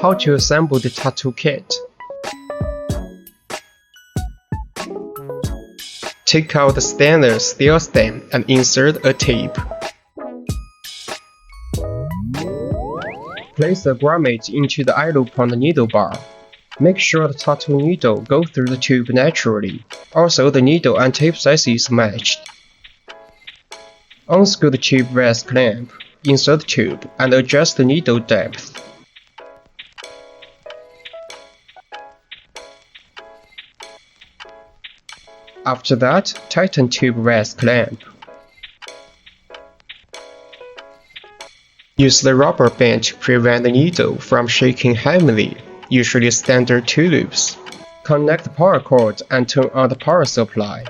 how to assemble the tattoo kit. Take out the stainless steel stem and insert a tape. Place the grommet into the eye loop on the needle bar. Make sure the tattoo needle goes through the tube naturally. Also, the needle and tape size is matched. Unscrew the tube rest clamp, insert the tube, and adjust the needle depth. After that, tighten tube rest clamp. Use the rubber band to prevent the needle from shaking heavily, usually standard 2 loops. Connect the power cord and turn on the power supply.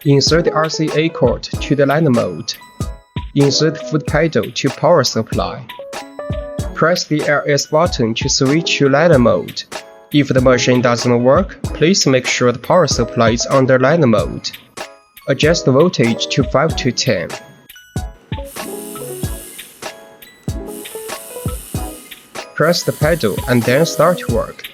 Insert the RCA cord to the line mode. Insert the foot pedal to power supply. Press the LS button to switch to ladder mode. If the machine doesn't work, please make sure the power supply is under ladder mode. Adjust the voltage to 5 to 10. Press the pedal and then start work.